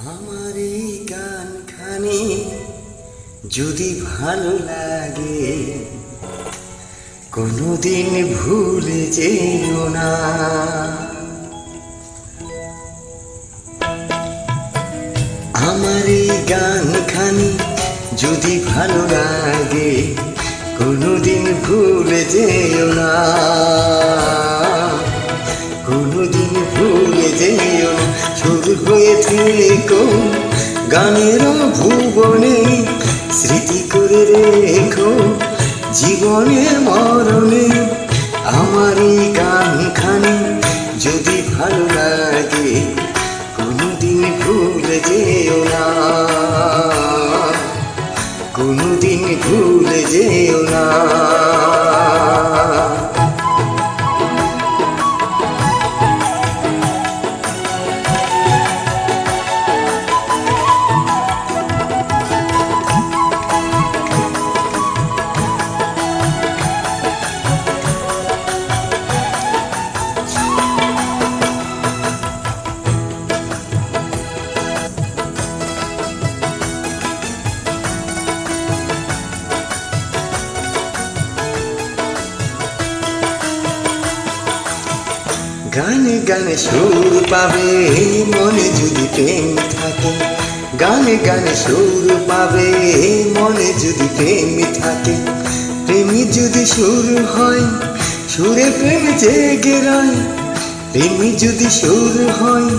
আমার এই গানখানি যদি ভালো লাগে কোনোদিন ভুলে যেও না। আমার এই গানখানি যদি ভালো লাগে কোনোদিন ভুলে যেও না, কোনোদিন ভুলে যেও না। শুরু হয়ে থেকো গানের ভুবনে, স্মৃতি করে রেখো জীবনের মরণে। আমার এই গানখানি যদি ভালো লাগে কোনোদিন ভুলে যেও না, কোনোদিন ভুলে যেও না। গানে গানে সুর পাবে মনে যদি প্রেম থাকে, গানে গানে সুর পাবে মনে যদি প্রেম থাকে। প্রেমী যদি সুর হয় সুরে প্রেম জেগে রয়, প্রেমী যদি সুর হয়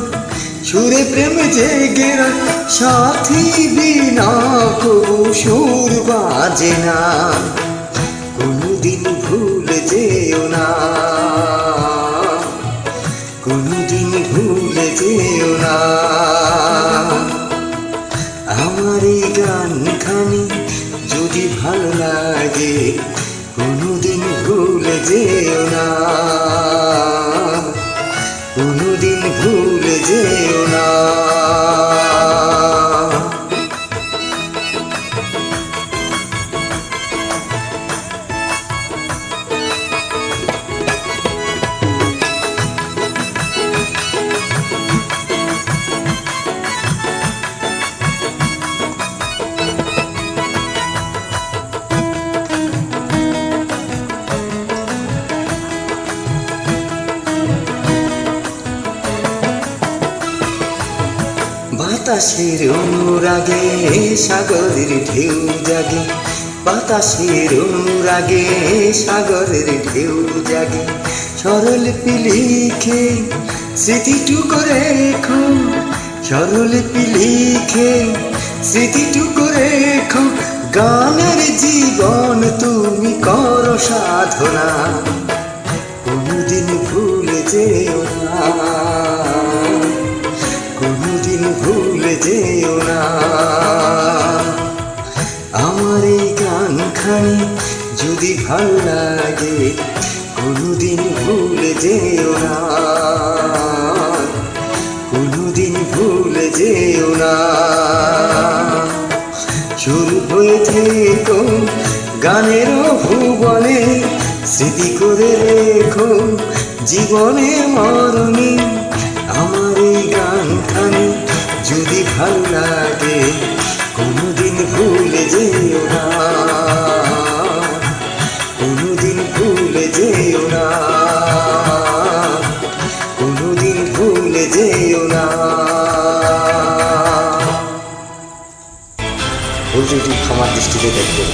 সুরে প্রেম জেগে রয়। সাথী বিনা কবু সুর বাজে না, কোনোদিন ভুলে যেও না, কোনোদিন ভুলে যেও না। আমার এই গানখানি যদি ভালো লাগে কোনোদিন ভুলে যেও না, কোনোদিন ভুলে যেও না। বাতাসের অনুরাগে সাগরের ঢেউ জাগে, বাতাসের অনুরাগে সাগরের ঢেউ জাগে। স্বরলিপি লিখে স্মৃতিটুকু রেখো, স্বরলিপি লিখে স্মৃতিটুকু রেখো। গানের জীবন তুমি করো সাধনা, কোনোদিন ভুলে যেও না, কোনোদিন ভুলে যেও না। আমার এই গানখানি যদি ভালো লাগে কোনোদিন ভুলে যেও না, কোনোদিন ভুলে যেও না। শুরু হয়ে থেকো গানের ভুবনে, স্মৃতি করে রেখো জীবনের মরণে। আমার এই গানখানি যদি ভালো লাগে কোনোদিন ভুলে যেও না, কোনোদিন ভুলে যেও না, কোনোদিন ভুলে যেও না। ভুল ত্রুটি ক্ষমার দৃষ্টিতে দেখবেন।